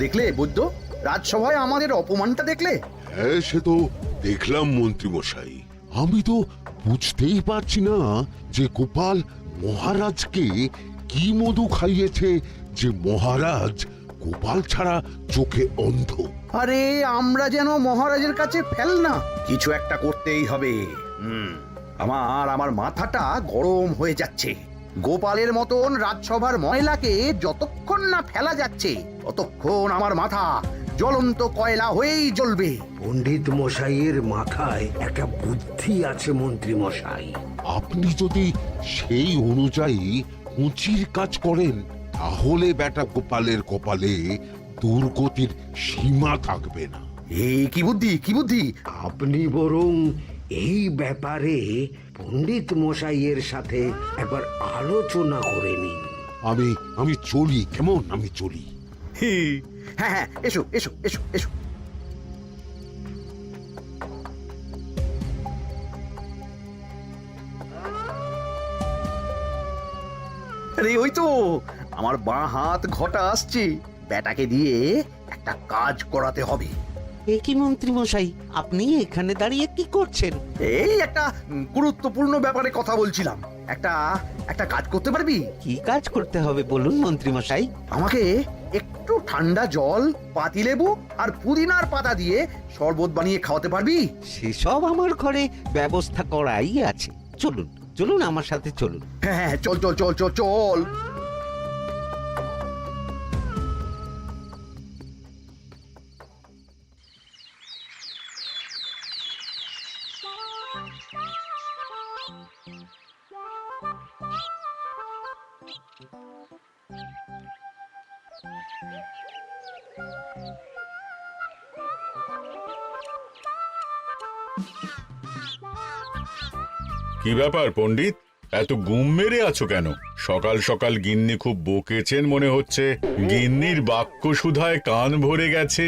দেখলে বৈদ্য, রাজসভায় আমাদের অপমানটা দেখলে? হ্যাঁ, সে তো দেখলাম মন্ত্রী মশাই। আমি তো বুঝতেই পারছি না যে গোপাল মহারাজকে কি মধু খাইয়েছে যে মহারাজ গোপাল ছাড়া চোখে অন্ধ। আরে আমরা যেন মহারাজের কাছে ফেল না, কিছু একটা করতেই হবে। আমার মাথাটা গরম হয়ে যাচ্ছে। গোপালের মতন রাজসভার ময়লাকে যতক্ষণ না ফেলা যাচ্ছে ততক্ষণ আমার মাথা জ্বলন্ত কয়লা হয়েই জ্বলবে। পণ্ডিত মশাইয়ের মাথায় একটা বুদ্ধি আছে মন্ত্রী মশাই। আপনি যদি সেই অনুযায়ী উঁচির কাজ করেন তাহলে বেটা গোপালের কপালে দুর্গতির সীমা থাকবে না। এই কি বুদ্ধি, কি বুদ্ধি? আপনি বরং এই ব্যাপারে পণ্ডিত মশাইয়ের সাথে একবার আলোচনা করে নিন। আমি চলি, কেমন? আমি চলি। হ্যাঁ হ্যাঁ, এসো এসো এসো এসো। আরে ওই তো আমার বাঁ হাত ঘটা আসছে, বেটাকে দিয়ে একটা কাজ করাতে হবে। এ কি মন্ত্রী মশাই, আপনি এখানে দাঁড়িয়ে কি করছেন? এই একটা গুরুত্বপূর্ণ ব্যাপারে কথা বলছিলাম। একটা কাজ করতে পারবি? কি কাজ করতে হবে বলুন মন্ত্রী মশাই। আমাকে একটু ঠান্ডা জল, পাতিলেবু আর পুদিনার পাতা দিয়ে শরবত বানিয়ে খাওয়াতে পারবি? সেসব আমার ঘরে ব্যবস্থা করাই আছে। চলুন চলুন, আমার সাথে চলুন। হ্যাঁ হ্যাঁ, চল চল চল চল চল। কি ব্যাপার পণ্ডিত, এত গুম মেরে আছো কেন? সকাল সকাল গিন্নি খুব বকেছেন মনে হচ্ছে। গিন্নির বাক্য সুধায় কান ভরে গেছে,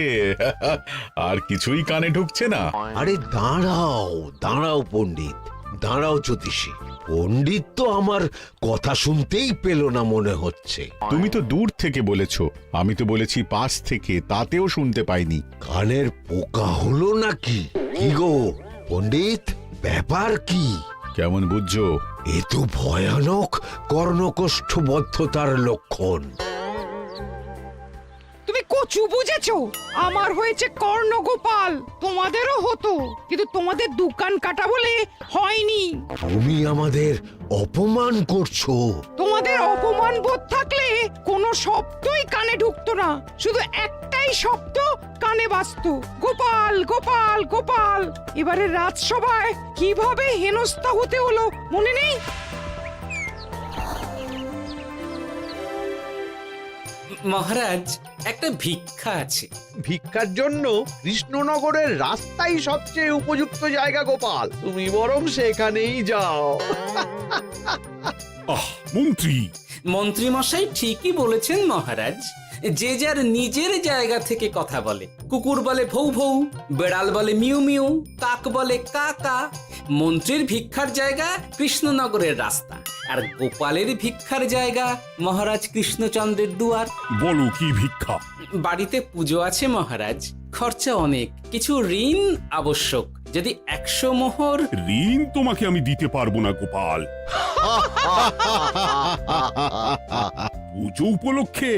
আর কিছুই কানে ঢুকছে না। আরে দাঁড়াও দাঁড়াও পণ্ডিত, দাঁড়াও জ্যোতিষী। পণ্ডিত তো আমার কথা শুনতেই পেল না মনে হচ্ছে। তুমি তো দূর থেকে বলেছো, আমি তো বলেছি পাশ থেকে, তাতেও শুনতে পাইনি। কানের পোকা হলো নাকি? কি গো পণ্ডিত, ব্যাপার কি? কেমন বুঝছো? এ তো ভয়ানক কর্ণকোষ্ঠবদ্ধতার লক্ষণ। তুমি কচু বুঝেছো? আমার হয়েছে কর্ণগোপাল, তোমাদেরও হতো, কিন্তু তোমাদের দোকান কাটা বলে হয়নি। তুমি আমাদের অপমান করছো। তোমাদের অপমান বোধ থাকলে কোনো শব্দই কানে ঢুকতো না, শুধু একটাই শব্দ কানে বাজতো, গোপাল গোপাল গোপাল। এবারে রাজসভায় কিভাবে হেনস্থা হতে হলো মনে নেই? মহারাজ, একটা ভিক্ষা আছে। ভিক্ষার জন্য কৃষ্ণনগরের রাস্তাই সবচেয়ে উপযুক্ত জায়গা গোপাল, তুমি বরং সেখানেই যাও। মন্ত্রী, মন্ত্রী মশাই ঠিকই বলেছেন মহারাজ। যে যার নিজের জায়গা থেকে কথা বলে। কুকুর বলে ভৌ ভৌ, বেড়াল বলে মিউ মিউ, কাক বলে কা কা। মন্ত্রীর ভিক্ষার জায়গা কৃষ্ণনগরের রাস্তা, আর গোপালের ভিক্ষার জায়গা মহারাজ কৃষ্ণচন্দ্রের দুয়ার। বলো কি ভিক্ষা? বাড়িতে পুজো আছে মহারাজ, খরচা অনেক, কিছু ঋণ আবশ্যক। যদি 100 মোহর। ঋণ তোমাকে আমি দিতে পারবো না গোপাল। পুজো উপলক্ষে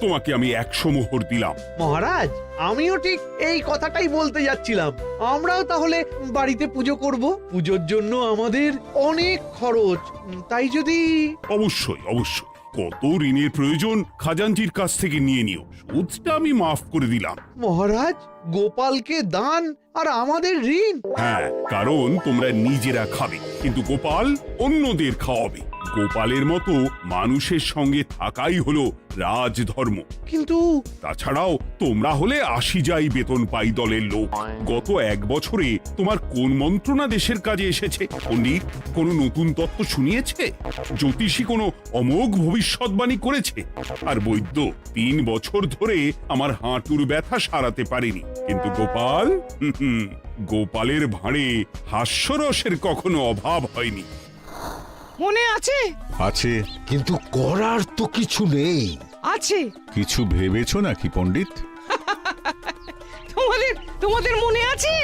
তোমাকে আমি 100 মোহর দিলাম। মহারাজ, আমিও ঠিক এই কথাটাই বলতে যাচ্ছিলাম। আমরাও তাহলে বাড়িতে পুজো করব। পুজোর জন্য আমাদের অনেক খরচ, তাই যদি... অবশ্যই অবশ্যই, কত ঋণের প্রয়োজন খাজানজির কাছ থেকে নিয়ে নিও, সুদটা আমি মাফ করে দিলাম। মহারাজ, গোপালকে দান আর আমাদের ঋণ? হ্যাঁ, কারণ তোমরা নিজেরা খাবে, কিন্তু গোপাল অন্যদের খাওয়াবে। গোপালের মতো মানুষের সঙ্গে থাকাই হলো রাজধর্ম। কিন্তু তাছাড়াও তোমরা হলে 80 যাই বেতন পাই দলের লোক। গত 1 বছরে তোমার কোন মন্ত্রণা দেশের কাজে এসেছে? পণ্ডিত কোনো নতুন তত্ত্ব শুনিয়েছে? জ্যোতিষী কোনো অমোঘ ভবিষ্যৎবাণী করেছে? আর বৈদ্য 3 বছর ধরে আমার হাঁটুর ব্যথা সারাতে পারেনি। কিন্তু গোপাল, গোপালের ভাঁড়ে হাস্যরসের কখনো অভাব হয়নি। মনে আছে? আছে। কিন্তু করার তো কিছু নেই। আছে। কিছু ভেবেছো নাকি পণ্ডিত? তোমাদের মনে আছে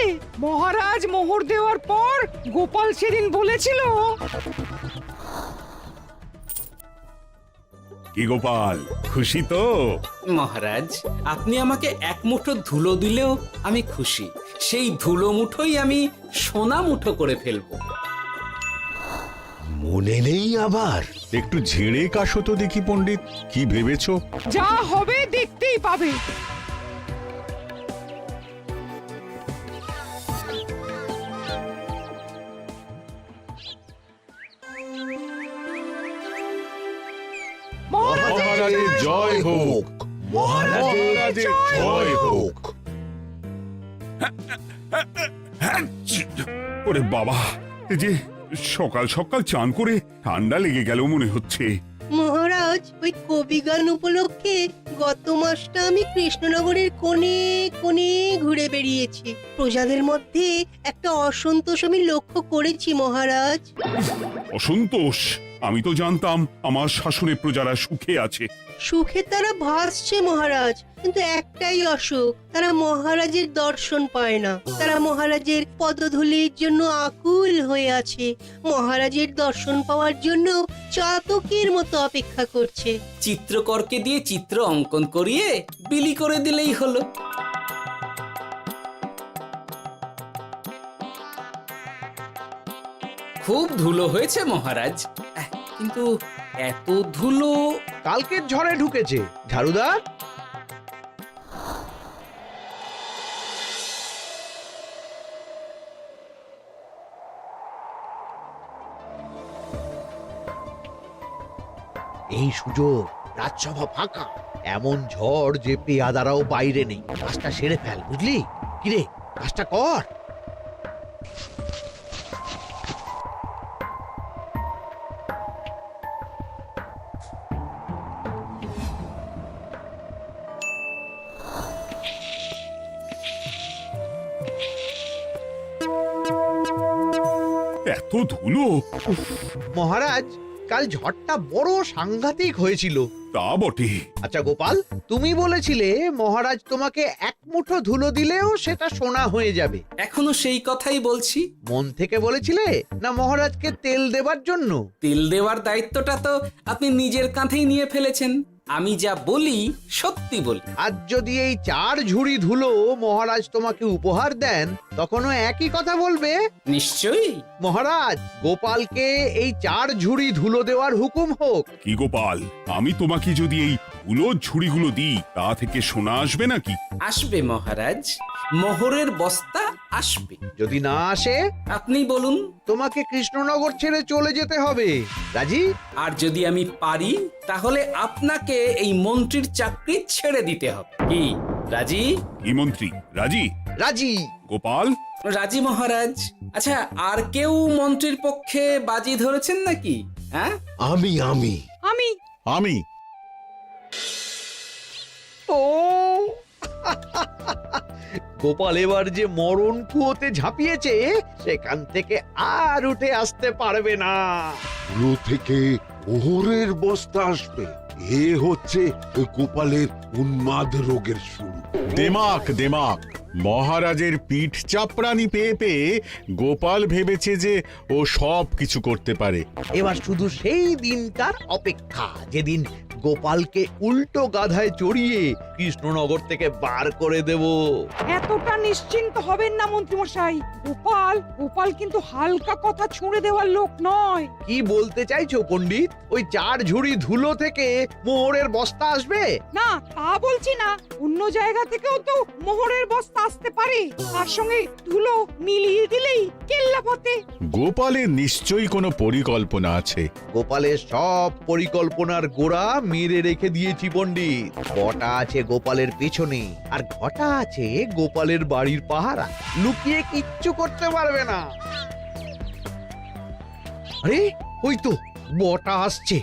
মহারাজ মোহর দেওয়ার পর গোপাল সেদিন বলেছিল, কি গোপাল, খুশি তো? মহারাজ, আপনি আমাকে এক মুঠো ধুলো দিলেও আমি খুশি। সেই ধুলো মুঠোই আমি সোনা মুঠো করে ফেলবো। মনে নেই আবার? একটু ঝেড়ে কাশো তো দেখি পণ্ডিত, কি ভেবেছো? যা হবে দেখতেই পাবে। মহারাজের জয় হোক, মহারাজের জয় হোক। ওরে বাবা, এই যে সকাল সকাল চান করে ঠান্ডা লেগে গেল মনে হচ্ছে। মহারাজ, ওই কবি গান উপলক্ষে গত মাসটা আমি কৃষ্ণনগরের কোণে কোণে ঘুরে বেরিয়েছি। প্রজাদের মধ্যে একটা অসন্তোষ আমি লক্ষ্য করেছি মহারাজ। অসন্তোষ? আমি তো জানতাম আমার শাসনে প্রজারা সুখে আছে। সুখে তারা ভাসছে মহারাজ, কিন্তু একটাই অসুখ, তারা মহারাজের দর্শন পায় না। তারা মহারাজের পদধূলির জন্য আকুল হয়ে আছে, মহারাজের দর্শন পাওয়ার জন্য চাতকের মতো অপেক্ষা করছে। চিত্রকরকে দিয়ে চিত্র অঙ্কন করিয়ে বিলি করে দিলেই হলো। খুব ধুলো হয়েছে মহারাজ, কিন্তু এত ধুলো। কালকের ঝড়ে ঢুকেছে। ঝাড়ুদার, এই সুযোগ, রাজসভা ফাঁকা, এমন ঝড় যে পেয়াদারাও বাইরে নেই। কাজটা সেরে ফেল, বুঝলি? কিরে, কাজটা কর। এত ধুলো! উফ, মহারাজ, কাল ঝড়টা বড় সাংঘাতিক হয়েছিল। তা বটে। আচ্ছা গোপাল, তুমি বলেছিলে মহারাজ তোমাকে এক মুঠো ধুলো দিলেও সেটা সোনা হয়ে যাবে। এখনো সেই কথাই বলছি। মন থেকে বলেছিলে না মহারাজকে তেল দেবার জন্য? তেল দেওয়ার দায়িত্বটা তো আপনি নিজের কাঁধেই নিয়ে ফেলেছেন। আমি যা বলি সত্যি বলি। আজ যদি এই 4 ঝুড়ি ধুলো মহারাজ তোমাকে উপহার দেন, তখনও একই কথা বলবে? নিশ্চয়ই। মহারাজ, গোপালকে এই 4 ঝুড়ি ধুলো দেওয়ার হুকুম হোক। কি গোপাল, আমি তোমাকে যদি এই ধুলোর ঝুড়িগুলো দিই, তা থেকে সোনা আসবে নাকি? আসবে মহারাজ, মোহরের বস্তা আসবে। যদি না আসে, আপনি বলুন। তোমাকে কৃষ্ণনগর ছেড়ে চলে যেতে হবে। রাজি? আর যদি আমি পারি, তাহলে আপনাকে এই মন্ত্রীর চাকরি ছেড়ে দিতে হবে। কি রাজি? কি মন্ত্রী, রাজি? রাজি। গোপাল? রাজি মহারাজ। আচ্ছা, আর কেউ মন্ত্রীর পক্ষে বাজি ধরেছেন নাকি? হ্যাঁ, আমি আমি আমি আমি। ও গোপাল এবার যে মরণ কুয়োতে ঝাঁপিয়েছে, সেখান থেকে আর উঠে আসতে পারবে না। কুলো থেকে মোহরের বস্তা আসবে, এ হচ্ছে গোপালের উন্মাদ রোগের শুরু। দেমাক দেমাক, মহারাজের পিঠ চাপড়ানি পেয়ে পেয়ে গোপাল ভেবেছে যে ও সব কিছু করতে পারে। এবার শুধু সেই দিনটার অপেক্ষা, যেদিন গোপালকে উল্টো গাধায় চড়িয়ে কৃষ্ণনগর থেকে বার করে দেব। এতটা নিশ্চিন্ত হবেন না মন্ত্রীমশাই। গোপাল কিন্তু হালকা কথা ছুঁড়ে দেওয়ার লোক নয়। কি বলতে চাইছো পণ্ডিত? ওই 4 ঝুড়ি ধুলো থেকে মোহরের বস্তা আসবে? না, তা বলছি না। অন্য জায়গা থেকেও তো মোহরের বস্তা আসতে পারে। তার সঙ্গে ধুলো মিলিয়ে দিলেই কেল্লাফতে। গোপালের নিশ্চয়ই কোনো পরিকল্পনা আছে। গোপালের সব পরিকল্পনার গোড়া মেরে রেখে দিয়েছি পণ্ডিত। বটা আছে গোপালের পেছনে, আর ঘটা আছে গোপালের বাড়ির পাহারা। লুকিয়ে কিচ্ছু করতে পারবে না। আরে ওই তো বটা আসছে।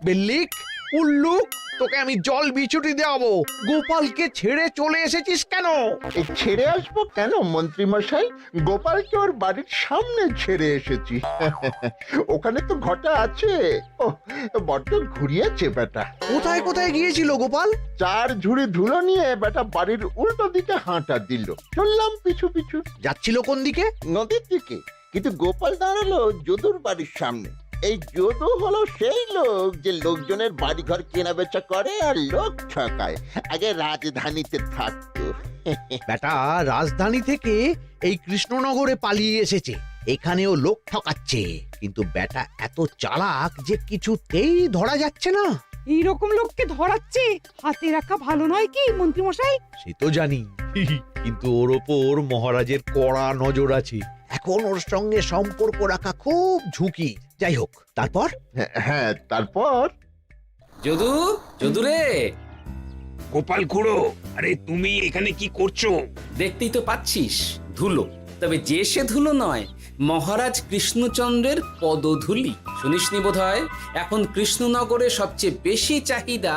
বেল্লিক, উল্লুক, তোকে আমি জল বিছুটি দেওয়াবো। গোপালকে ছেড়ে চলে এসেছিস কেন? ছেড়ে আসবো কেন মন্ত্রী মশাই? গোপালকে ওর বাড়ির সামনে ছেড়ে এসেছি। ওখানে তো ঘটা আছে। ও বড্ড ঘুরিয়েছে বেটা। কোথায় কোথায় গিয়েছিল গোপাল? 4 ঝুড়ি ধুলো নিয়ে বেটা বাড়ির উল্টো দিকে হাঁটা দিল। চললাম পিছু পিছু যাচ্ছিল কোন দিকে? নদীর দিকে, কিন্তু গোপাল দাঁড়ালো যদুর বাড়ির সামনে। এই যদু হলো সেই লোক যে লোকজনের বাড়িঘর কেনা বেচা করে আর লোক ঠকায়। আগে রাজধানীতে থাকতো। বেটা রাজধানী থেকে এই কৃষ্ণনগরে পালিয়ে এসেছে, এখানেও লোক ঠকাচ্ছে। কিন্তু বেটা এত চালাক যে কিছুতেই ধরা যাচ্ছে না। এইরকম লোককে ধরাচ্ছে হাতে রাখা ভালো নয় কি মন্ত্রী মশাই? সে তো জানি, কিন্তু ওর ওপর মহারাজের কড়া নজর আছে। এখন ওর সঙ্গে সম্পর্ক রাখা খুব ঝুঁকি। যাই হোক, তারপর? হ্যাঁ, তারপর যদু, যদু রে, গোপাল খুড়ো, আরে তুমি এখানে কি করছো? দেখতেই তো পাচ্ছিস ধুলো। তবে যে সে ধুলো নয়, মহারাজ কৃষ্ণচন্দ্রের পদধূলি। শুনিসনি বোধহয় এখন কৃষ্ণনগরে সবচেয়ে বেশি চাহিদা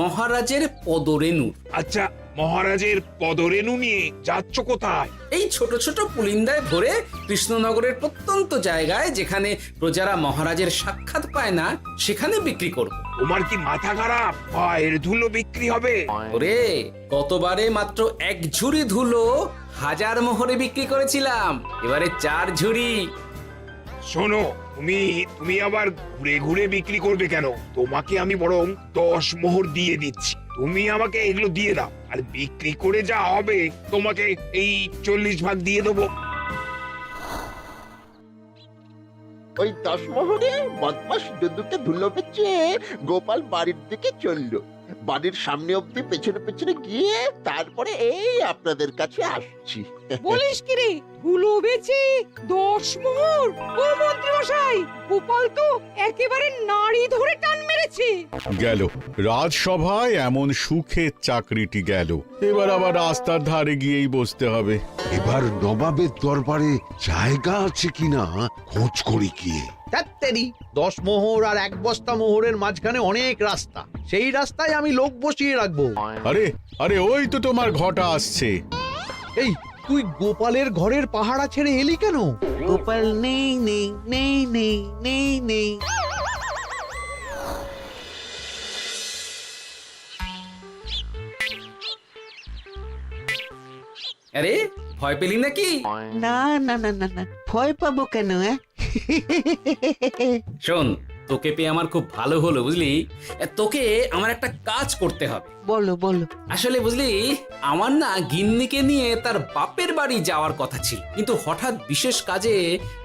মহারাজের পদরেণু। আচ্ছা, মহারাজের পদরেণু নিয়ে যাচ্ছ কোথায়? এই ছোট ছোট পুলিন্দায় ভরে কৃষ্ণনগরের প্রত্যন্ত জায়গায় যেখানে প্রজারা মহারাজের সাক্ষাৎ পায় না সেখানে বিক্রি করব। তোমার কি মাথা খারাপ? পায়ের ধুলো বিক্রি হবে? ওরে, গতবারে মাত্র 1 ঝুড়ি ধুলো 1000 মোহরে বিক্রি করেছিলাম, এবারে 4 ঝুড়ি। শোনো, তুমি আবার ঘুরে ঘুরে বিক্রি করবে কেন? তোমাকে আমি বরং 10 মোহর দিয়ে দিচ্ছি। তুমি আমাকে এগুলো দিয়ে দাও, আর বিক্রি করে যা হবে তোমাকে এই 40 ভাগ দিয়ে দেবো। ওই 10 মোহরে বদমাস যদুকে ধুলো বেচে গোপাল বাড়ির দিকে চললো। বাড়ির সামনে অব্দি পেছনে পেছনে গিয়ে তারপরে এই আপনাদের কাছে আসছি। বলিস কি রে, ধুলো বেচে 10 মোহর? ও মন্ত্রী মশাই, গোপাল তো একেবারে নাড়ি ধরে টান মেরেছে। গেল রাজসভায় এমন সুখের চাকরিটি গেল। এবার আবার রাস্তার ধারে গিয়েই বসতে হবে। এবার নবাবের দরবারে জায়গা আছে কিনা খোঁজ করি গিয়ে। ধ্যাত্তেরি, 10 মোহর আর 1 বস্তা মোহরের মাঝখানে অনেক রাস্তা। সেই রাস্তায় আমি লোক বসিয়ে রাখবো। আরে আরে, ওই তো তোমার ঘটা আসছে। এই, তুই গোপালের ঘরের পাহারা ছেড়ে এলি কেন? গোপাল নেই নেই নেই নেই নেই নেই। আরে, ভয় পেলি নাকি? না না না না না, ভয় পাবো কেন? শোন, তোকে পেয়ে আমার খুব ভালো হলো বুঝলি। তোকে আমার একটা কাজ করতে হবে। বলো বলো। আসলে বুঝলি, আমার না গিন্নিকে নিয়ে তার বাপের বাড়ি যাওয়ার কথা ছিল, কিন্তু হঠাৎ বিশেষ কাজে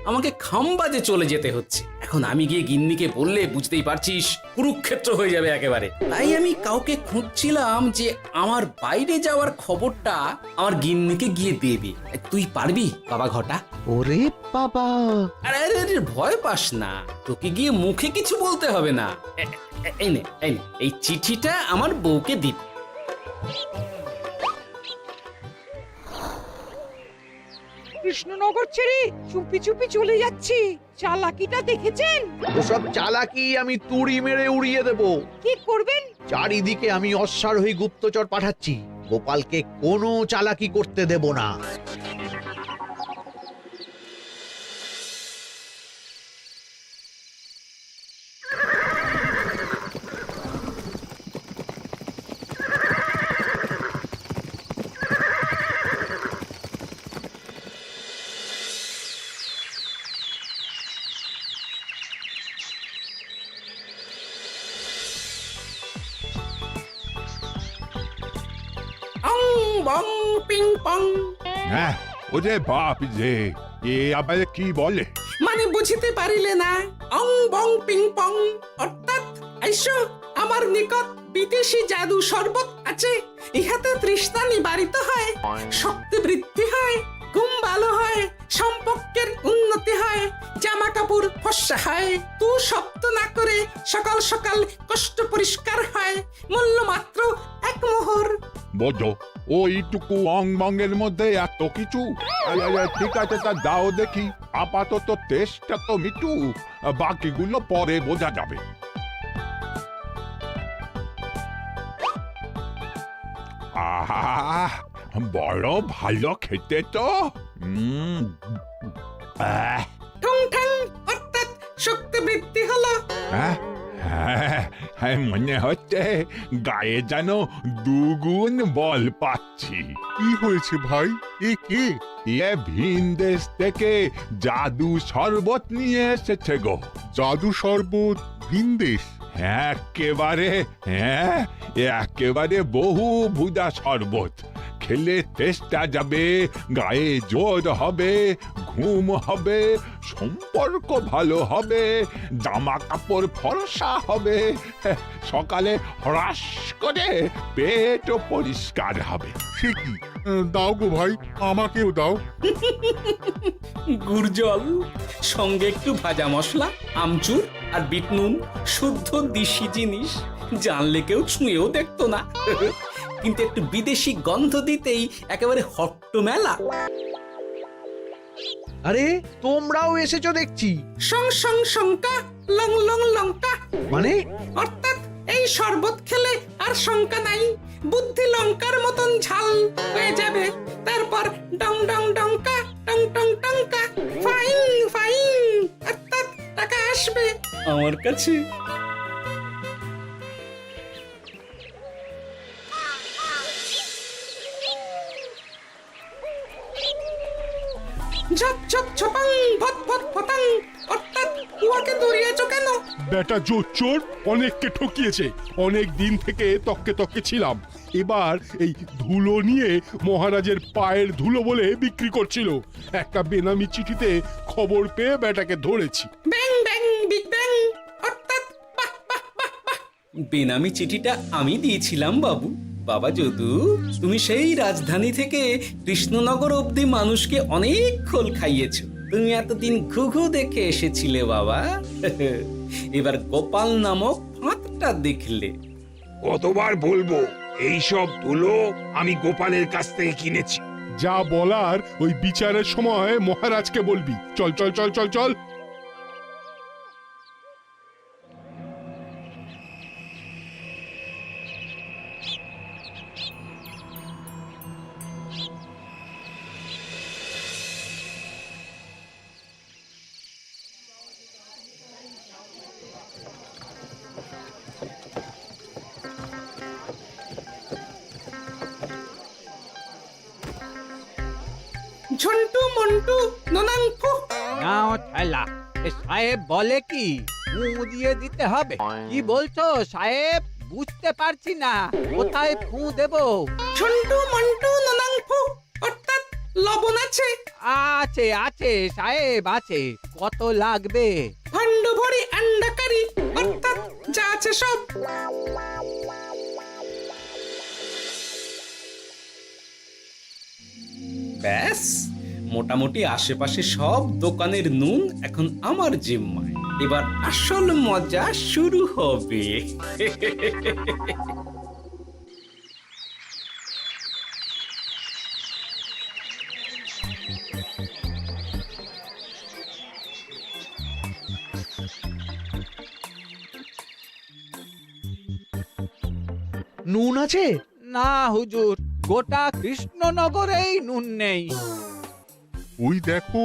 আমাকে খামবাজে চলে যেতে হচ্ছে। এখন আমি গিয়ে গিন্নিকে বললে বুঝতেই পারছিস কুরুক্ষেত্র হয়ে যাবে একেবারে। তাই আমি কাউকে খুঁজছিলাম যে আমার বাইরে যাওয়ার খবরটা আমার গিন্নিকে গিয়ে দেবে। তুই পারবি বাবা ঘটা? ওরে বাবা! আরে আরে আরে, ভয় পাস না, তোকে গিয়ে মুখে কিছু বলতে হবে না। এই নে, এই চিঠিটা আমার বউকে দিবি। কৃষ্ণনগর ছেড়ে চুপি চুপি চলে যাচ্ছি, চালাকিটা দেখেছেন? ওসব চালাকি আমি তুড়ি মেরে উড়িয়ে দেব। কি করবেন? চারিদিকে আমি অশ্বারোহী গুপ্তচর পাঠাচ্ছি। গোপালকে কোনো চালাকি করতে দেব না। অং বং পিং পং। হ্যাঁ, ওরে বাপ রে, এ আবার কি বলে? মানে বুঝিতে পারিলে না? অং বং পিং পং অর্থাৎ আইসো আমার নিকট বিদেশি জাদু শরবত আছে। ইহাতে তৃষ্ণা নিবারিত হয়, শক্তি বৃদ্ধি হয়, ঘুম ভালো হয়, সম্পর্কের উন্নতি হয়, জামা কাপড় ফর্সা হয়, তু শব্দ না করে সকাল সকাল কষ্ট পরিষ্কার হয়। মূল্য মাত্র 1 মোহর। বোঝো, ওইটুকু অং বঙ্গের মধ্যে এত কিছু? ঠিক আছে, তা দাও দেখি। আপাতত টেস্টটা তো মিটুক, বাকিগুলো পরে বোঝা যাবে। বড় ভালো খেতে তো আহ, ঠং ঠং অর্থাৎ শক্তি বৃদ্ধি হলো। হ্যাঁ, হ্যাঁ, মনে হচ্ছে গায়ে যেন দুগুণ বল পাচ্ছি। কি হয়েছে ভাই? এ কে? এ ভিন দেশ থেকে জাদু শরবত নিয়ে এসেছে গো। জাদু শরবত ভিন দেশ? একেবারে বহু ভুজা শরবত। খেলে তেষ্টা যাবে, গায়ে জোর হবে, ঘুম হবে, সম্পর্ক ভালো হবে, জামা কাপড় ফর্সা হবে, সকালে হ্রাস করে পেটও পরিষ্কার হবে। সে কি? দাও গো ভাই, আমাকেও দাও। গুড় জল, সঙ্গে একটু ভাজা মশলা, আমচুর আর বিট নুন, শুদ্ধ দেশি জিনিস। জানলে কেউ ছুঁয়েও দেখতো না, কিন্তু একটু বিদেশি গন্ধ দিতেই একেবারে হট্ট মেলা। আরে তোমরাও এসেছো দেখছি। সং সং শঙ্কা, লং লং লঙ্কা। মানে অর্থাৎ এই শরবত খেলে আর শঙ্কা নাই, বুদ্ধি লঙ্কার মতন ঝাল হয়ে যাবে। তারপর ডং ডং ডঙ্কা, টং টং টঙ্কা, ফাইন ফাইন, অর্থাৎ টাকা আসবে আমার কাছে। ঝপ ঝপ ঝপাং, ভট ভট ফটাং, অর্থাৎ উহাকে দৌড়িয়েছো কেন? বেটা জোচ্চোর অনেককে ঠকিয়েছে। অনেক দিন থেকে তককে তককে ছিলাম। এবার এই ধুলো নিয়ে মহারাজের পায়ের ধুলো বলে বিক্রি করছিল। একটা বেনামি চিঠিতে খবর পেয়ে বেটাকে ধরেছি। ব্যাং ব্যাং বিগ ব্যাং, অর্থাৎ বাহ বাহ বাহ বাহ। বেনামি চিঠিটা আমি দিয়েছিলাম বাবু। বাবা যদু, তুমি সেই রাজধানী থেকে কৃষ্ণনগর অবধি মানুষকে অনেক খোল খাইয়েছো। তুমি এতদিন ঘুঘু দেখে এসেছিলে বাবা, এবার গোপাল নামক ফাঁদটা দেখলে। কতবার বলবো এইসব ধুলো আমি গোপালের কাছ থেকে কিনেছি। যা বলার ওই বিচারের সময় মহারাজকে বলবি। চল চল চল চল চল। ঝন্টু মন্টু ননাংফু। নাও ঠেলা। সাহেব বলে কি ফু দিয়ে দিতে হবে? কি বলছো সাহেব? বুঝতে পারছি না, কোথায় ফু দেব? ঝন্টু মন্টু ননাংফু, অর্থাৎ লবণ আছে? আছে আছে সাহেব আছে। কত লাগবে? ভান্ড ভরি আন্ডাকারি, অর্থাৎ যা আছে সব। ব্যাস, মোটামুটি আশেপাশে সব দোকানের নুন এখন আমার জিম্মায়। এবার আসল মজা শুরু হবে। নুন আছে? না হুজুর, গোটা কৃষ্ণনগরেই নুন নেই। ওই দেখো,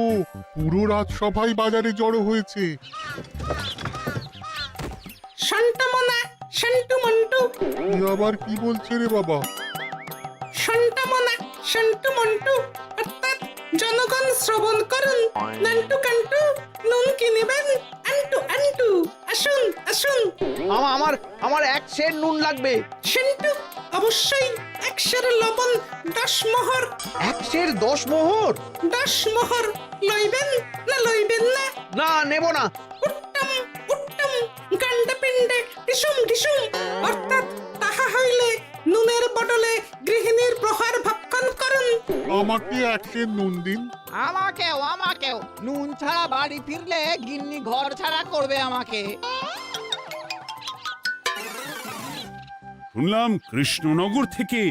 পুরো রাজসভাই বাজারে জড়ো হয়েছে। শান্তামনা, শান্টু মন্টু। এ আবার কি বলছে রে বাবা? শান্তামনা, শান্টু মন্টু, অর্থাৎ জনগণ শ্রবণ করুন। নান্টু কান্টু, নুন কি নেবেন? আন্টু আন্টু, আসুন আসুন। আমার আমার এক সের নুন লাগবে। শান্টু, অবশ্যই 100 লবণ 10 মোহর। 10 মোহর? 10 মোহর লইবেন না লইবেন না? না, নেব না। উত্তম উত্তম, গান্ডা পিণ্ডে ঢিসুম ঢিসুম, অর্থাৎ তাহা হইলে নুনের বদলে গৃহিণীর প্রহার ভক্ষণ করুন। আমাকে 1 সের নুন দিন। আমাকেও আমাকেও। নুন ছাড়া বাড়ি ফিরলে গিন্নি ঘর ছাড়া করবে আমাকে। শুনলাম কৃষ্ণনগর থেকে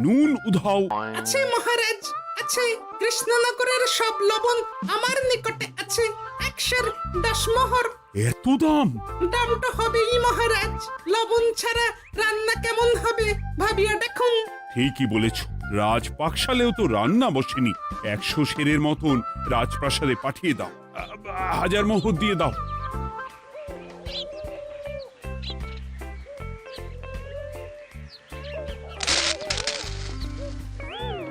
নুন উধাও। আছে মহারাজ, আছে। কৃষ্ণনগরের সব লবণ আমার নিকটে আছে। 110 মোহর। এত দাম? দাম তো হবেই মহারাজ। লবণ ছাড়া রান্না কেমন হবে ভাবিয়া দেখুন। ঠিকই বলেছ। রাজ পাকশালেও তো রান্না বসেনি। 100 সেরের মতন রাজপ্রাসাদে পাঠিয়ে দাও। 1000 মোহর দিয়ে দাও।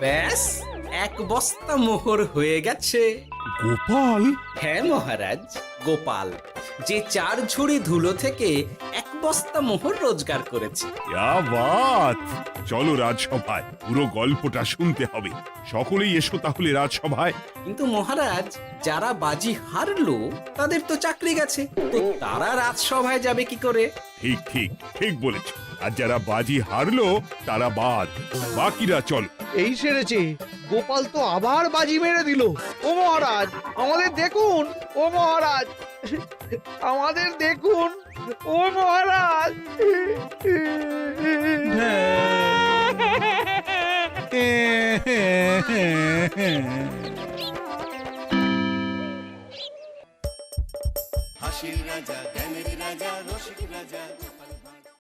ব্যাস 1 বস্তা মোহর হয়ে গেছে। গোপাল, হ্যাঁ মহারাজ, গোপাল যে 4 ঝুড়ি ধুলো থেকে 1 বস্তা মোহর রোজগার করেছে। ইয়া বাত! চলো রাজসভায়, পুরো গল্পটা শুনতে হবে। সকলেই এসো তাহলে রাজসভায়। কিন্তু মহারাজ, যারা বাজি হারলো তাদের তো চাকরি গেছে, তো তারা রাজসভায় যাবে কি করে? ঠিক ঠিক ঠিক বলেছ। আর যারা বাজি হারলো তারা বাদ, বাকিরা চলো। এই সেরেছে, গোপাল তো আবার বাজি মেরে দিল। ও মহারাজ, আমাদের দেখুন। ও মহারাজ, আমাদের দেখুন। ও মহারাজ। হাসির রাজা, জ্ঞানের রাজা, রসিক রাজা।